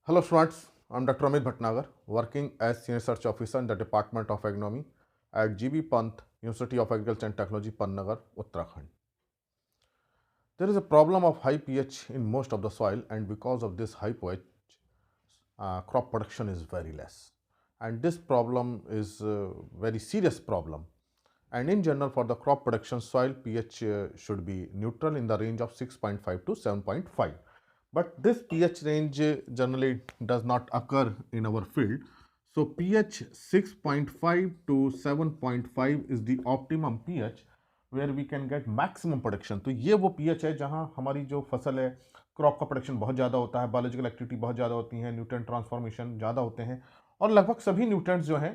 Hello students, I'm Dr. Amit Bhatnagar, working as Senior Research Officer in the Department of Agronomy at GB Pant, University of Agriculture and Technology, Pantnagar, Uttarakhand. There is a problem of high pH in most of the soil, and because of this high pH, crop production is very less. And this problem is a very serious problem. And in general, for the crop production, soil pH should be neutral in the range of 6.5 to 7.5. But this pH range generally does not occur in our field. So pH 6.5 to 7.5 is the optimum pH where we can get maximum production. तो ये वो pH है जहाँ हमारी जो फसल है crop का प्रोडक्शन बहुत ज़्यादा होता है, बायोलॉजिकल एक्टिविटी बहुत ज़्यादा होती है, न्यूट्रिएंट ट्रांसफॉर्मेशन ज़्यादा होते हैं और लगभग सभी न्यूट्रिएंट्स जो हैं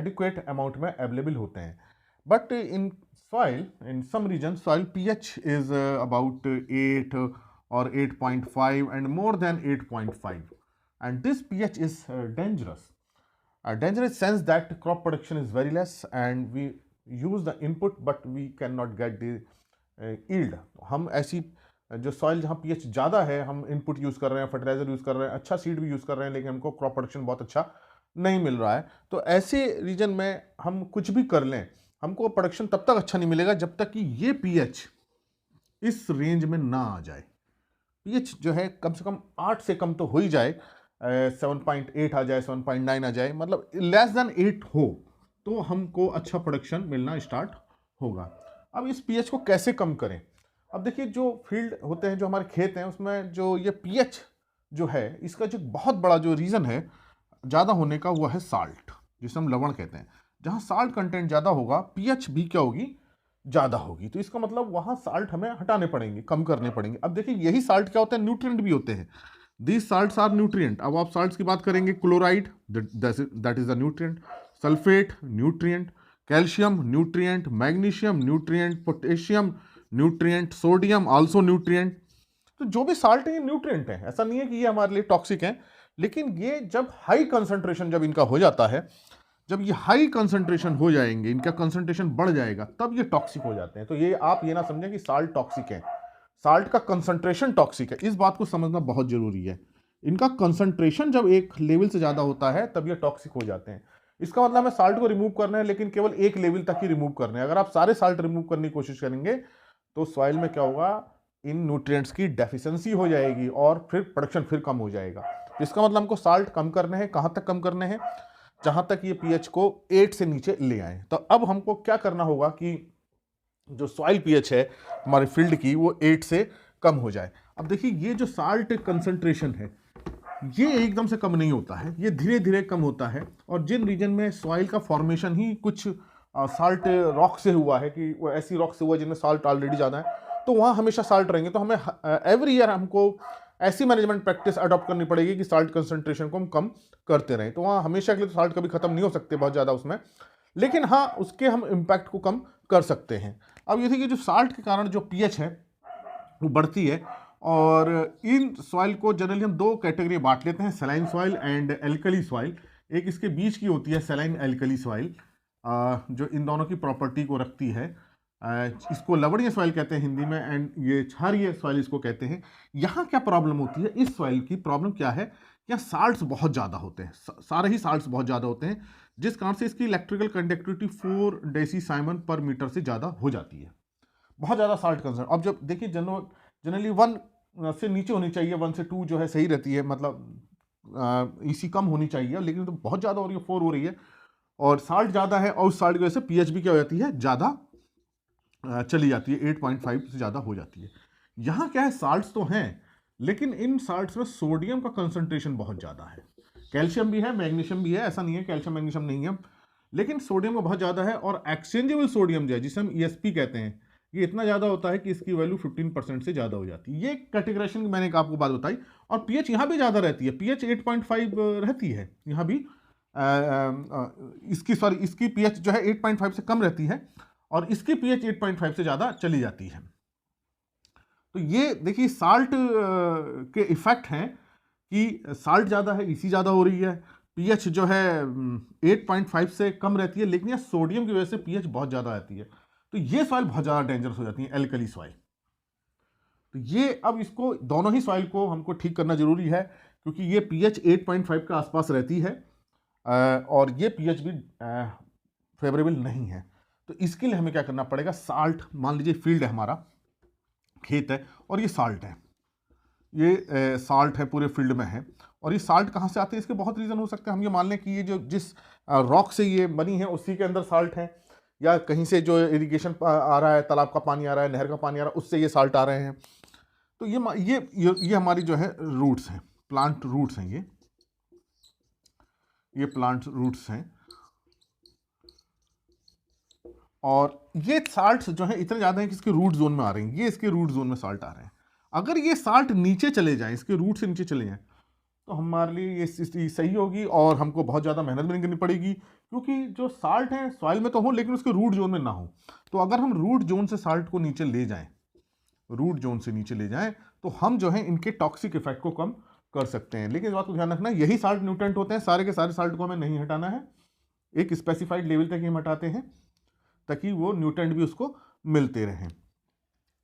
एडिक्वेट अमाउंट में अवेलेबल होते हैं. But in soil, in some regions, soil pH is about 8 or 8.5 and more than 8.5. And this pH is dangerous. Dangerous sense that crop production is very less and we use the input but we cannot get the yield. हम ऐसी जो soil जहाँ pH ज़्यादा है हम input use कर रहे हैं, फर्टिलाइजर यूज़ कर रहे हैं, अच्छा सीड भी यूज़ कर रहे हैं, लेकिन हमको क्रॉप प्रोडक्शन बहुत अच्छा नहीं मिल रहा है. तो ऐसे रीजन में हम कुछ भी कर लें, हमको प्रोडक्शन तब तक अच्छा नहीं मिलेगा जब तक कि ये pH इस रेंज में ना आ जाए. pH जो है कम से कम 8 से कम तो हो ही जाए, 7.8 आ जाए, 7.9 आ जाए, मतलब लेस देन 8 हो तो हमको अच्छा प्रोडक्शन मिलना स्टार्ट होगा. अब इस pH को कैसे कम करें? अब देखिए, जो फील्ड होते हैं, जो हमारे खेत हैं, उसमें जो ये pH जो है, इसका जो बहुत बड़ा जो रीज़न है ज़्यादा होने का, वो है साल्ट, जिसे हम लवण कहते हैं. जहाँ साल्ट कंटेंट ज़्यादा होगा, pH भी क्या होगी, ज़्यादा होगी. तो इसका मतलब वहाँ साल्ट हमें हटाने पड़ेंगे, कम करने पड़ेंगे. अब देखिए, यही साल्ट क्या होते हैं, न्यूट्रिएंट भी होते हैं. These salts are nutrient. अब आप साल्ट्स की बात करेंगे, chloride that is the nutrient, sulphate nutrient, calcium nutrient, magnesium nutrient, potassium nutrient, sodium also nutrient. तो जो भी साल्ट है ये न्यूट्रिएंट है. ऐसा नहीं है कि ये हमारे लिए टॉक्सिक है, लेकिन ये जब हाई कंसंट्रेशन जब इनका हो जाता है, जब ये हाई कंसंट्रेशन हो जाएंगे, इनका कंसंट्रेशन बढ़ जाएगा, तब ये टॉक्सिक हो जाते हैं. तो ये आप ये ना समझें कि साल्ट टॉक्सिक है. साल्ट का कंसंट्रेशन टॉक्सिक है, इस बात को समझना बहुत जरूरी है. इनका कंसंट्रेशन जब एक लेवल से ज़्यादा होता है तब ये टॉक्सिक हो जाते हैं. इसका मतलब हमें साल्ट को रिमूव करना है, लेकिन केवल एक लेवल तक ही रिमूव करना है. अगर आप सारे साल्ट रिमूव करने की कोशिश करेंगे तो सॉइल में क्या होगा, इन न्यूट्रिएंट्स की डेफिशिएंसी हो जाएगी और फिर प्रोडक्शन फिर कम हो जाएगा. इसका मतलब हमको साल्ट कम करने हैं. कहाँ तक कम करने हैं? जहाँ तक ये pH को 8 से नीचे ले आए. तो अब हमको क्या करना होगा कि जो सॉइल pH है हमारे फील्ड की, वो 8 से कम हो जाए. अब देखिए, ये जो साल्ट कंसंट्रेशन है, ये एकदम से कम नहीं होता है, ये धीरे धीरे कम होता है. और जिन रीजन में सॉइल का फॉर्मेशन ही कुछ साल्ट रॉक से हुआ है, कि वो ऐसी रॉक से हुआ जिनमें साल्ट ऑलरेडी ज़्यादा है, तो वहाँ हमेशा साल्ट रहेंगे. तो हमें एवरी ईयर हमको ऐसी मैनेजमेंट प्रैक्टिस अडॉप्ट करनी पड़ेगी कि साल्ट कंसंट्रेशन को हम कम करते रहें. तो वहाँ हमेशा के लिए तो साल्ट कभी खत्म नहीं हो सकते बहुत ज़्यादा उसमें, लेकिन हाँ, उसके हम इम्पैक्ट को कम कर सकते हैं. अब ये देखिए, जो साल्ट के कारण जो pH है वो बढ़ती है. और इन सॉइल को जनरली हम दो कैटेगरी बांट लेते हैं, saline soil and alkali soil. एक इसके बीच की होती है सलाइन एल्कली सॉइल, जो इन दोनों की प्रॉपर्टी को रखती है. इसको लवणीय सॉइल कहते हैं हिंदी में, एंड ये क्षारीय सॉइल इसको कहते हैं. यहाँ क्या प्रॉब्लम होती है, इस सॉइल की प्रॉब्लम क्या है, यहाँ साल्ट्स बहुत ज़्यादा होते हैं, सारे ही साल्ट्स बहुत ज़्यादा होते हैं, जिस कारण से इसकी इलेक्ट्रिकल कंडक्टिविटी 4 डेसीसाइमन पर मीटर से ज़्यादा हो जाती है. बहुत ज़्यादा साल्ट कंसर्न. अब जब देखिए, जनरली 1 से नीचे होनी चाहिए, 1 से 2 जो है सही रहती है, मतलब इसी कम होनी चाहिए, लेकिन तो बहुत ज़्यादा हो रही है, 4 हो रही है, और साल्ट ज़्यादा है, और उस साल्ट की वजह से pH भी क्या हो जाती है, ज़्यादा चली जाती है, 8.5 से ज़्यादा हो जाती है. यहाँ क्या है, साल्ट्स तो हैं, लेकिन इन साल्ट्स में सोडियम का कंसंट्रेशन बहुत ज़्यादा है. कैल्शियम भी है, मैग्नीशियम भी है, ऐसा नहीं है कैल्शियम मैग्नीशियम नहीं है, लेकिन सोडियम का बहुत ज़्यादा है. और एक्सचेंजेबल सोडियम जो है, जिसे हम ESP कहते हैं, ये इतना ज़्यादा होता है कि इसकी वैल्यू 15% से ज़्यादा हो जाती है. ये कैटेगराइजेशन मैंने आपको बात बताई. और pH यहाँ भी ज़्यादा रहती है, pH 8.5 रहती है यहाँ भी. इसकी pH जो है 8.5 से कम रहती है, और इसकी pH 8.5 से ज़्यादा चली जाती है. तो ये देखिए, साल्ट के इफेक्ट हैं कि साल्ट ज़्यादा है, इसी ज़्यादा हो रही है. pH जो है 8.5 से कम रहती है, लेकिन यह सोडियम की वजह से pH बहुत ज़्यादा रहती है. तो ये सॉइल बहुत ज़्यादा डेंजरस हो जाती है, एल्कली सॉइल. तो ये अब इसको दोनों ही सॉइल को हमको ठीक करना जरूरी है, क्योंकि ये pH 8.5 के आसपास रहती है और ये pH भी फेवरेबल नहीं है। तो इसके लिए हमें क्या करना पड़ेगा, साल्ट, मान लीजिए फील्ड है हमारा, खेत है और ये साल्ट है, ये साल्ट है पूरे फील्ड में है। और ये साल्ट कहाँ से आते हैं, इसके बहुत रीज़न हो सकते हैं। हम ये मान लें कि ये जो जिस रॉक से ये बनी है उसी के अंदर साल्ट है, या कहीं से जो इरिगेशन आ रहा है, तालाब का पानी आ रहा है, नहर का पानी आ रहा है, उससे ये साल्ट आ रहे हैं। तो ये हमारी जो है रूट्स हैं, प्लांट रूट्स हैं, ये प्लांट रूट्स हैं। और ये साल्ट जो है इतने ज़्यादा हैं कि इसके रूट जोन में आ रहे हैं, ये इसके रूट जोन में साल्ट आ रहे हैं। अगर ये साल्ट नीचे चले जाएं, इसके रूट से नीचे चले जाएं, तो हमारे लिए ये स्थिति सही होगी और हमको बहुत ज़्यादा मेहनत भी नहीं करनी पड़ेगी, क्योंकि जो साल्ट है सॉइल में तो हो लेकिन उसके रूट जोन में ना हो। तो अगर हम रूट जोन से साल्ट को नीचे ले जाएं, रूट जोन से नीचे ले जाएं, तो हम जो है इनके टॉक्सिक इफेक्ट को कम कर सकते हैं। लेकिन इस बात को ध्यान रखना, यही साल्ट न्यूट्रेंट होते हैं, सारे के सारे साल्ट को हमें नहीं हटाना है, एक स्पेसिफाइड लेवल तक ही हम हटाते हैं ताकि वो न्यूट्रेंट भी उसको मिलते रहें।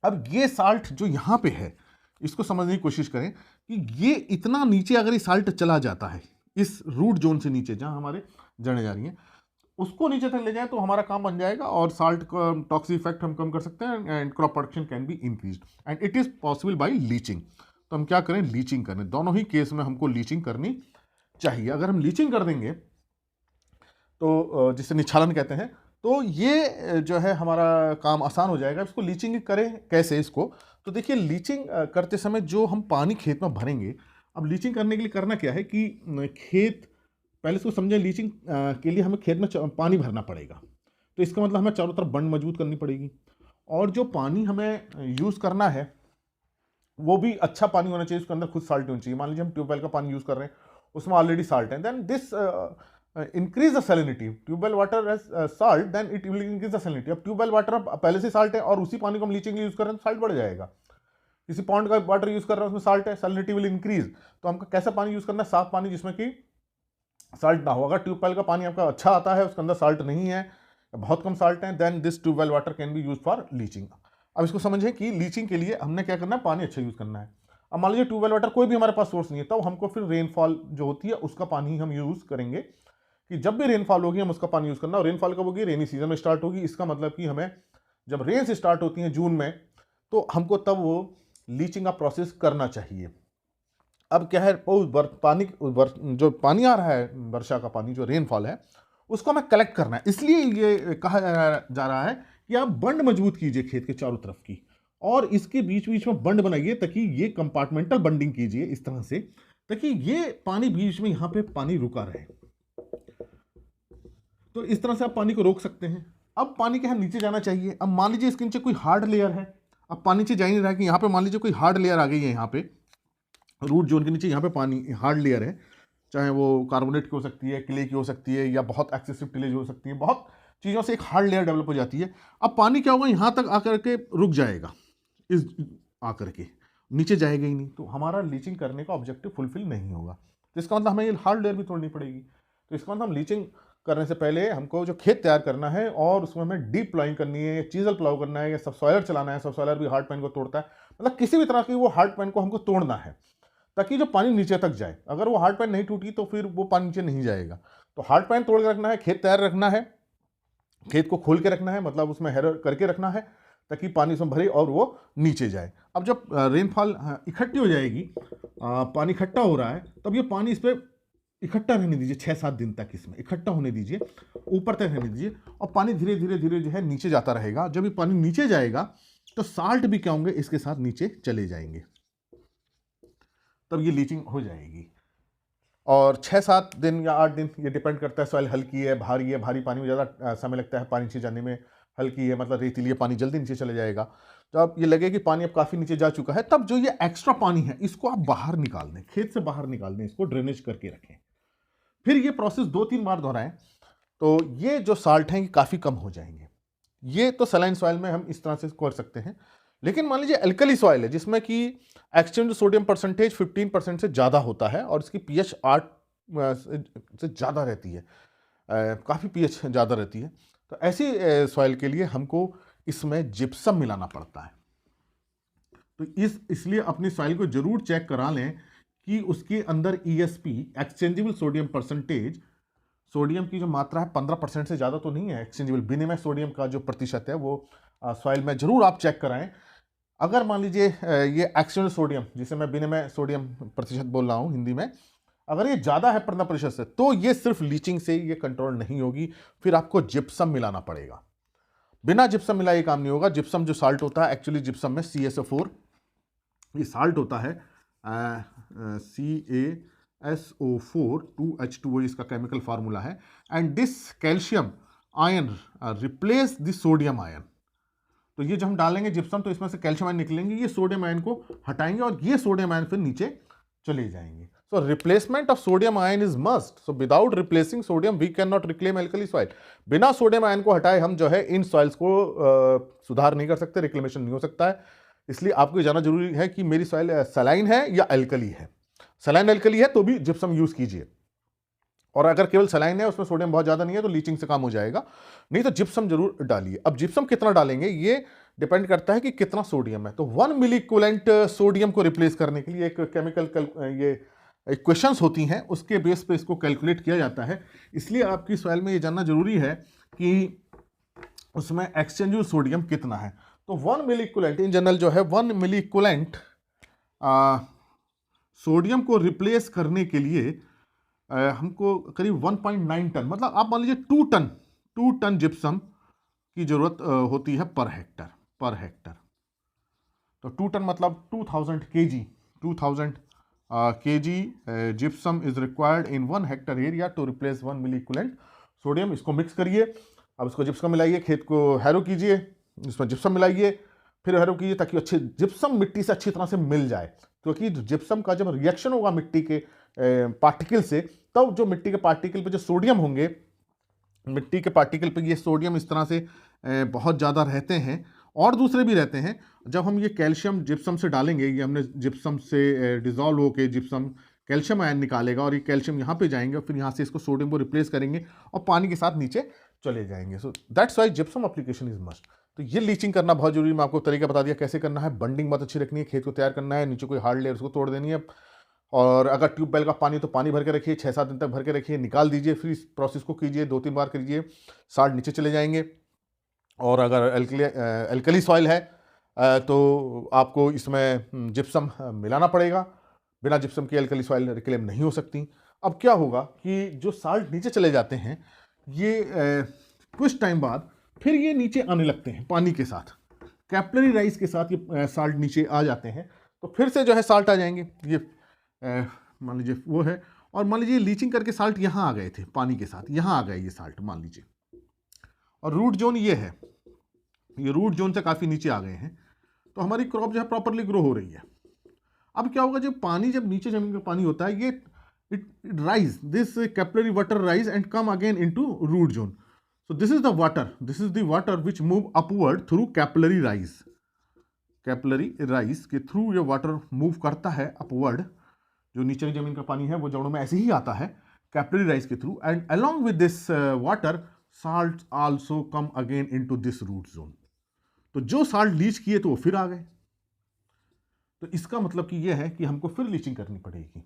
अब ये साल्ट जो यहाँ पे है, इसको समझने की कोशिश करें कि ये इतना नीचे अगर ये साल्ट चला जाता है, इस रूट जोन से नीचे जहाँ हमारे जड़ें जा रही हैं, उसको नीचे तक ले जाए तो हमारा काम बन जाएगा और साल्ट का टॉक्सिक इफेक्ट हम कम कर सकते हैं and crop production can be increase and it is possible by leaching. तो हम क्या करें, लीचिंग करें। दोनों ही केस में हमको लीचिंग करनी चाहिए। अगर हम लीचिंग कर देंगे तो जिसे निछालन कहते हैं, तो ये जो है हमारा काम आसान हो जाएगा। इसको लीचिंग करें कैसे इसको, तो देखिए लीचिंग करते समय जो हम पानी खेत में भरेंगे, अब लीचिंग करने के लिए करना क्या है कि खेत, पहले इसको समझें, लीचिंग के लिए हमें खेत में पानी भरना पड़ेगा। तो इसका मतलब हमें चारों तरफ बंड मजबूत करनी पड़ेगी, और जो पानी हमें यूज़ करना है वो भी अच्छा पानी होना चाहिए, उसके अंदर खुद साल्ट होनी चाहिए। मान लीजिए हम ट्यूबवेल का पानी यूज़ कर रहे हैं, उसमें ऑलरेडी साल्ट है, then this increase the salinity. Tube well water has salt, then it will increase the salinity. अब ट्यूबवेल वाटर पहले से साल्ट है और उसी पानी को हम लीचिंग यूज़ कर रहे हैं तो साल्ट बढ़ जाएगा। किसी पॉन्ड का वाटर यूज़ कर रहे हैं उसमें साल्ट है, सैलिनिटी विल इंक्रीज। तो हमको कैसा पानी यूज़ करना है, साफ पानी जिसमें कि साल्ट ना हो। अगर ट्यूबवेल का पानी आपका अच्छा आता है, उसके अंदर साल्ट नहीं है, बहुत कम साल्ट है, then this tube well water can be use for leaching. अब इसको समझें कि लीचिंग के लिए हमने क्या करना है, पानी अच्छा यूज़ करना है। अब मान लीजिए ट्यूबवेल वाटर कोई भी हमारे पास सोर्स नहीं है, तब हमको फिर रेनफॉल जो होती है उसका पानी हम यूज़ करेंगे, कि जब भी रेनफॉल होगी हम उसका पानी यूज़ करना। और रेनफॉल कब होगी, रेनी सीजन में स्टार्ट होगी। इसका मतलब कि हमें जब रेन से स्टार्ट होती है जून में, तो हमको तब वो लीचिंग का प्रोसेस करना चाहिए। अब क्या है, जो पानी आ रहा है, वर्षा का पानी, जो रेनफॉल है, उसको हमें कलेक्ट करना है। इसलिए ये कहा जा रहा है कि आप बंड मजबूत कीजिए खेत के चारों तरफ की, और इसके बीच बीच में बंड बनाइए, ताकि ये कंपार्टमेंटल बंडिंग कीजिए इस तरह से, ताकि ये पानी बीच में यहाँ पे पानी रुका रहे। तो इस तरह से आप पानी को रोक सकते हैं। अब पानी क्या है, नीचे जाना चाहिए। अब मान लीजिए इसके नीचे कोई हार्ड लेयर है, अब पानी नीचे जा ही नहीं रहा है, कि यहाँ पे मान लीजिए कोई हार्ड लेयर आ गई है, यहाँ पे रूट जोन के नीचे यहाँ पे पानी हार्ड लेयर है, चाहे वो कार्बोनेट की हो सकती है, क्ले की हो सकती है, या बहुत एक्सेसिव टिलेज हो सकती है, बहुत चीज़ों से एक हार्ड लेयर डेवलप हो जाती है। अब पानी क्या होगा, यहाँ तक आकर के रुक जाएगा, इस आकर के नीचे जाएगा ही नहीं, तो हमारा लीचिंग करने का ऑब्जेक्टिव फुलफिल नहीं होगा। तो इसका मतलब हमें ये हार्ड लेयर भी तोड़नी पड़ेगी। तो इसका मतलब हम लीचिंग करने से पहले हमको जो खेत तैयार करना है और उसमें हमें डीप प्लाइंग करनी है, चीजल प्लाउ करना है, या सबसॉइलर चलाना है। सबसॉइलर भी हार्ड पैन को तोड़ता है, मतलब किसी भी तरह की वो हार्ड पैन को हमको तोड़ना है, ताकि जो पानी नीचे तक जाए। अगर वो हार्ड पैन नहीं टूटी तो फिर वो पानी नीचे नहीं जाएगा। तो हार्ड पैन तोड़ के रखना है, खेत तैयार रखना है, खेत को खोल के रखना है, मतलब उसमें हेरर करके रखना है, ताकि पानी उसमें भरे और वो नीचे जाए। अब जब रेनफॉल इकट्ठी हो जाएगी, पानी इकट्ठा हो रहा है, तब ये पानी इस पर इकट्ठा रहने दीजिए, 6-7 दिन तक इसमें इकट्ठा होने दीजिए, ऊपर तक रहने दीजिए, और पानी धीरे धीरे धीरे जो है नीचे जाता रहेगा। जब ये पानी नीचे जाएगा तो साल्ट भी क्या होंगे, इसके साथ नीचे चले जाएंगे, तब ये लीचिंग हो जाएगी। और 6-7 दिन या 8 दिन, ये डिपेंड करता है सॉइल हल्की है, भारी पानी में ज़्यादा समय लगता है पानी नीचे जाने में, हल्की है मतलब रेतीली, पानी जल्दी नीचे चले जाएगा। जब ये लगे कि पानी अब काफ़ी नीचे जा चुका है, तब जो ये एक्स्ट्रा पानी है इसको आप बाहर निकाल दें, खेत से बाहर निकाल दें, इसको ड्रेनेज करके रखें। फिर ये प्रोसेस 2-3 बार दोहराएं, तो ये जो साल्ट हैं ये काफ़ी कम हो जाएंगे। ये तो सलाइन सॉइल में हम इस तरह से कर सकते हैं। लेकिन मान लीजिए एल्कली सॉइल है, जिसमें कि एक्सचेंज सोडियम परसेंटेज 15% से ज़्यादा होता है, और इसकी pH 8 से ज़्यादा रहती है, काफ़ी pH ज़्यादा रहती है, तो ऐसी सॉइल के लिए हमको इसमें जिप्सम मिलाना पड़ता है। तो इसलिए अपनी सॉइल को जरूर चेक करा लें कि उसके अंदर ESP, exchangeable sodium percentage, sodium की जो मात्रा है 15% से ज़्यादा तो नहीं है। एक्सचेंजेबल विनिमय सोडियम का जो प्रतिशत है वो सॉइल में जरूर आप चेक कराएं। अगर मान लीजिए ये एक्सचेंजेबल सोडियम, जिसे मैं विनिमय सोडियम प्रतिशत बोल रहा हूँ हिंदी में, अगर ये ज़्यादा है 15% से, तो ये सिर्फ लीचिंग से ये कंट्रोल नहीं होगी, फिर आपको जिप्सम मिलाना पड़ेगा। बिना जिप्सम मिलाए काम नहीं होगा। जिप्सम जो साल्ट होता है, एक्चुअली जिप्सम में CaSO4 ये साल्ट होता है, CaSO4 2H2O इसका केमिकल फार्मूला है। And this calcium ion replace the sodium ion. तो ये जब हम डालेंगे जिप्सम तो इसमें से कैल्शियम आयन निकलेंगे, ये सोडियम आयन को हटाएंगे और ये सोडियम आयन फिर नीचे चले जाएंगे। So replacement of sodium ion is must. So without replacing sodium we can not reclaim alkali soil. बिना सोडियम आयन को हटाए हम जो है इन सॉइल्स को सुधार नहीं कर सकते, रिक्लेमेशन नहीं हो सकता है। इसलिए आपको जानना जरूरी है कि मेरी सॉइल सलाइन है या एल्कली है। सलाइन एल्कली है तो भी जिप्सम यूज कीजिए, और अगर केवल सलाइन है, उसमें सोडियम बहुत ज्यादा नहीं है, तो लीचिंग से काम हो जाएगा। नहीं तो जिप्सम जरूर डालिए। अब जिप्सम कितना डालेंगे ये डिपेंड करता है कि कितना सोडियम है। तो 1 मिली इक्विवेलेंट सोडियम को रिप्लेस करने के लिए एक केमिकल ये इक्वेशंस होती हैं, उसके बेस पे इसको कैलकुलेट किया जाता है। इसलिए आपकी सॉइल में ये जानना जरूरी है कि उसमें एक्सचेंजेबल सोडियम कितना है। तो 1 मिली इक्विवेलेंट इन जनरल जो है 1 मिली इक्विवेलेंट सोडियम को रिप्लेस करने के लिए हमको करीब 1.9 टन, मतलब आप मान लीजिए 2 टन जिप्सम की जरूरत होती है पर हेक्टर। तो 2 टन मतलब 2000 kg, 2000 kg gypsum is required in 1 hectare area to replace 1 milliequivalent sodium. इसको मिक्स करिए, अब इसको जिप्सम मिलाइए, खेत को हैरो कीजिए, इसमें जिप्सम मिलाइए, फिर हैरो कीजिए ताकि अच्छे जिप्सम मिट्टी से अच्छी तरह से मिल जाए। क्योंकि जिप्सम का जब रिएक्शन होगा मिट्टी के पार्टिकल से, तब जो मिट्टी के पार्टिकल पे जो सोडियम होंगे, मिट्टी के पार्टिकल पे ये सोडियम इस तरह से बहुत ज़्यादा रहते हैं, और दूसरे भी रहते हैं। जब हम ये कैल्शियम जिप्सम से डालेंगे, ये हमने जिप्सम से डिजॉल्व होकर जिप्सम कैल्शियम आयन निकालेगा, और ये कैल्शियम यहाँ पे जाएंगे, और फिर यहाँ से इसको सोडियम को रिप्लेस करेंगे और पानी के साथ नीचे चले जाएंगे। So that's why gypsum application is must. तो ये लीचिंग करना बहुत जरूरी है। मैं आपको तरीका बता दिया कैसे करना है। बंडिंग बहुत अच्छी रखनी है, खेत को तैयार करना है, नीचे कोई हार्ड लेयर उसको तोड़ देनी है, और अगर ट्यूबवेल का पानी तो पानी भर के रखिए, 6-7 दिन तक भर के रखिए, निकाल दीजिए, फिर इस प्रोसेस को कीजिए, 2-3 बार करिए, साल्ट नीचे चले जाएंगे। और अगर एल्कली सॉइल है तो आपको इसमें जिप्सम मिलाना पड़ेगा। बिना जिप्सम की एल्कली सॉइल रिक्लेम नहीं हो सकती। अब क्या होगा कि जो साल्ट नीचे चले जाते हैं, ये कुछ टाइम बाद फिर ये नीचे आने लगते हैं पानी के साथ, कैपिलरी राइज के साथ ये साल्ट नीचे आ जाते हैं, तो फिर से जो है साल्ट आ जाएंगे। ये मान लीजिए वो है, और मान लीजिए लीचिंग करके साल्ट यहाँ आ गए थे पानी के साथ, यहाँ आ गए ये साल्ट मान लीजिए, और रूट जोन ये है, ये रूट जोन से काफ़ी नीचे आ गए हैं, तो हमारी क्रॉप जो है प्रॉपरली ग्रो हो रही है। अब क्या होगा, जब पानी जब नीचे जमीन का पानी होता है, ये it rise, this capillary water rise and come again into root zone. So this is the water which move upward through capillary rise. Capillary rise के थ्रू ये वाटर मूव करता है अपवर्ड, जो नीचे की जमीन का पानी है वो जड़ों में ऐसे ही आता है कैपिलरी राइज के through, and along with this water salt also come again into this root zone. तो जो साल्ट लीच किए तो वो फिर आ गए। तो इसका मतलब कि यह है कि हमको फिर लीचिंग करनी पड़ेगी।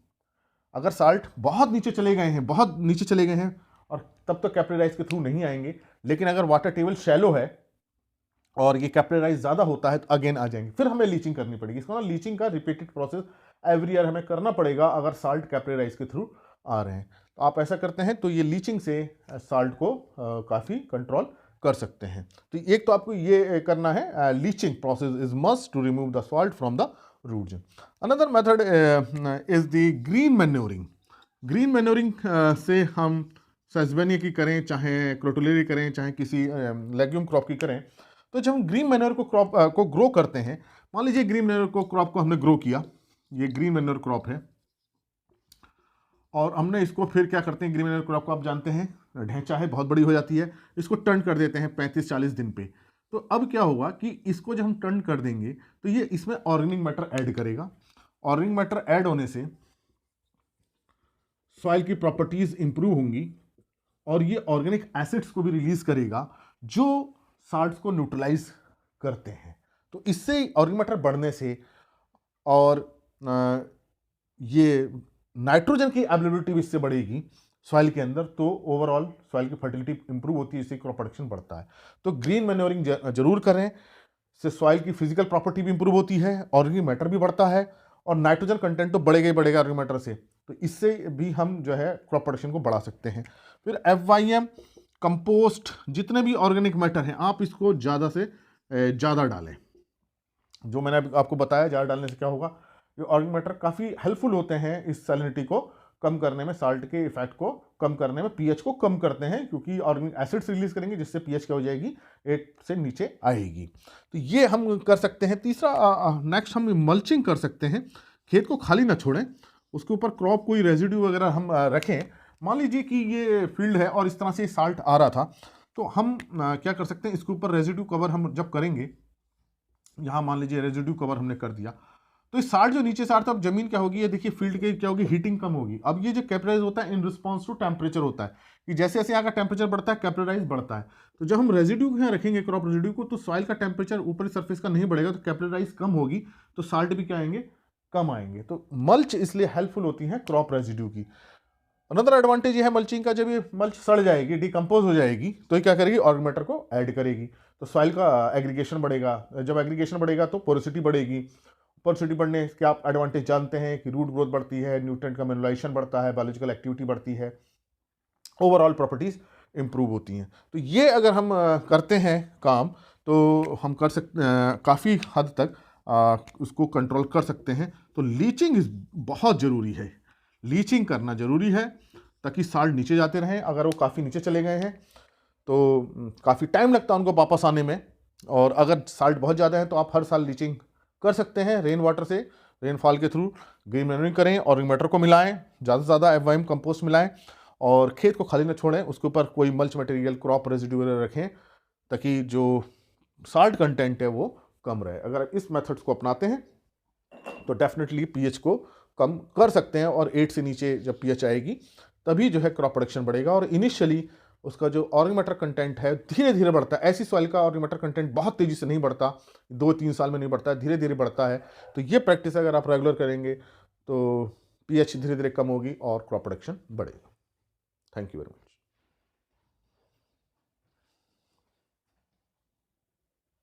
अगर साल्ट बहुत नीचे चले गए हैं, बहुत नीचे चले गए हैं, और तब तो कैपिलरी राइज के थ्रू नहीं आएंगे, लेकिन अगर वाटर टेबल शैलो है और ये कैपिलरी राइज ज़्यादा होता है तो अगेन आ जाएंगे, फिर हमें लीचिंग करनी पड़ेगी। इसका मतलब लीचिंग का रिपीटेड प्रोसेस एवरी ईयर हमें करना पड़ेगा अगर साल्ट कैपिलरी राइज के थ्रू आ रहे हैं। तो आप ऐसा करते हैं तो ये लीचिंग से साल्ट को काफ़ी कंट्रोल कर सकते हैं। तो एक तो आपको ये करना है, leaching process is must to remove the salt from the root zone. Another method is the green manuring. Green manuring से हम सेसबेनिया की करें, चाहे क्रोटुलेरी करें, चाहे किसी लेग्यूम क्रॉप की करें, तो जब हम ग्रीन मैन्योर को क्रॉप को ग्रो करते हैं, मान लीजिए ग्रीन मैन्योर को क्रॉप को हमने ग्रो किया, ये ग्रीन मैन्योर क्रॉप है, और हमने इसको फिर क्या करते हैं, ग्रीन मैन्योर क्रॉप को आप जानते हैं ढैंचा है, बहुत बड़ी हो जाती है, इसको टर्न कर देते हैं 35-40 दिन पे। तो अब क्या होगा कि इसको जब हम टर्न कर देंगे तो ये इसमें ऑर्गेनिक मैटर ऐड करेगा। ऑर्गेनिक मैटर ऐड होने से सॉइल की प्रॉपर्टीज इंप्रूव होंगी, और ये ऑर्गेनिक एसिड्स को भी रिलीज करेगा जो साल्ट्स को न्यूट्रलाइज करते हैं। तो इससे ऑर्गेनिक मैटर बढ़ने से और ये नाइट्रोजन की अवेलेबिलिटी भी इससे बढ़ेगी सॉइल के अंदर, तो ओवरऑल सॉइल की फर्टिलिटी इंप्रूव होती है, इससे क्रॉप प्रोडक्शन बढ़ता है। तो ग्रीन मैन्योरिंग जरूर करें, इससे सॉइल की फिजिकल प्रॉपर्टी भी इंप्रूव होती है, ऑर्गेनिक मैटर भी बढ़ता है, और नाइट्रोजन कंटेंट तो बढ़ेगा ही बढ़ेगा ऑर्गेनिक मैटर से, तो इससे भी हम जो है क्रॉप प्रोडक्शन को बढ़ा सकते हैं। फिर FYM कंपोस्ट, जितने भी ऑर्गेनिक मैटर हैं आप इसको ज़्यादा से ज़्यादा डालें। जो मैंने अभी आपको बताया, ज़्यादा डालने से क्या होगा, ये ऑर्गेनिक मैटर काफ़ी हेल्पफुल होते हैं इस सैलिनिटी को कम करने में, साल्ट के इफेक्ट को कम करने में, पीएच को कम करते हैं, क्योंकि ऑर्गेनिक एसिड्स रिलीज करेंगे जिससे पीएच क्या हो जाएगी, 8 से नीचे आएगी। तो ये हम कर सकते हैं। तीसरा, नेक्स्ट हम मल्चिंग कर सकते हैं, खेत को खाली ना छोड़ें, उसके ऊपर क्रॉप कोई रेजिड्यू वगैरह हम रखें। मान लीजिए कि ये फील्ड है और इस तरह से साल्ट आ रहा था, तो हम क्या कर सकते हैं, इसके ऊपर रेजिड्यू कवर हम जब करेंगे, यहाँ मान लीजिए रेजिड्यू कवर हमने कर दिया, तो इस साल्ट जो नीचे से आ रहा था, अब जमीन क्या होगी, ये देखिए फील्ड के क्या होगी, हीटिंग कम होगी। अब ये जो कैपिलराइज होता है इन रिस्पॉन्स टू टेम्परेचर होता है, कि जैसे जैसे यहाँ का टेम्परेचर बढ़ता है कैपिलराइज बढ़ता है। तो जब हम रेजिड्यू यहाँ रखेंगे क्रॉप रेजिड्यू को, तो सॉइल का टेम्परेचर ऊपरी सरफेस का नहीं बढ़ेगा, तो कैपिलराइज कम होगी, तो साल्ट भी क्या आएंगे, कम आएंगे। तो मल्च इसलिए हेल्पफुल होती है क्रॉप रेजिड्यू की। अनदर एडवांटेज ये है मल्चिंग का, जब ये मल्च सड़ जाएगी, डिकम्पोज हो जाएगी, तो ये क्या करेगी, ऑर्गेनिक मैटर को ऐड करेगी, तो सॉइल का एग्रीगेशन बढ़ेगा। जब एग्रीगेशन बढ़ेगा तो पोरोसिटी बढ़ेगी। पोरोसिटी बढ़ने के आप एडवांटेज जानते हैं कि रूट ग्रोथ बढ़ती है, न्यूट्रिएंट का मिनरलाइजेशन बढ़ता है, बायोलॉजिकल एक्टिविटी बढ़ती है, ओवरऑल प्रॉपर्टीज इंप्रूव होती हैं। तो ये अगर हम करते हैं काम, तो हम कर सकते, काफ़ी हद तक उसको कंट्रोल कर सकते हैं। तो लीचिंग बहुत ज़रूरी है, लीचिंग करना ज़रूरी है, ताकि साल्ट नीचे जाते रहें। अगर वो काफ़ी नीचे चले गए हैं तो काफ़ी टाइम लगता है उनको वापस आने में, और अगर साल्ट बहुत ज़्यादा है तो आप हर साल लीचिंग कर सकते हैं रेन वाटर से, रेनफॉल के थ्रू। ग्रीन मैन्योरिंग करें, ऑर्गेनिक मैटर को मिलाएं, ज़्यादा से ज़्यादा FYM कंपोस्ट मिलाएं, और खेत को खाली न छोड़ें, उसके ऊपर कोई मल्च मटेरियल, क्रॉप रेजिड्यू वगैरह रखें, ताकि जो साल्ट कंटेंट है वो कम रहे। अगर इस मेथड्स को अपनाते हैं तो डेफिनेटली पीएच को कम कर सकते हैं, और 8 से नीचे जब पीएच आएगी तभी जो है क्रॉप प्रोडक्शन बढ़ेगा। और इनिशियली उसका जो ऑर्गेनिक मैटर कंटेंट है धीरे धीरे बढ़ता है। ऐसी सॉइल का ऑर्गेनिक मैटर कंटेंट बहुत तेजी से नहीं बढ़ता, 2-3 साल में नहीं बढ़ता है, धीरे धीरे बढ़ता है। तो ये प्रैक्टिस अगर आप रेगुलर करेंगे तो पीएच धीरे धीरे कम होगी और क्रॉप प्रोडक्शन बढ़ेगा। Thank you very much.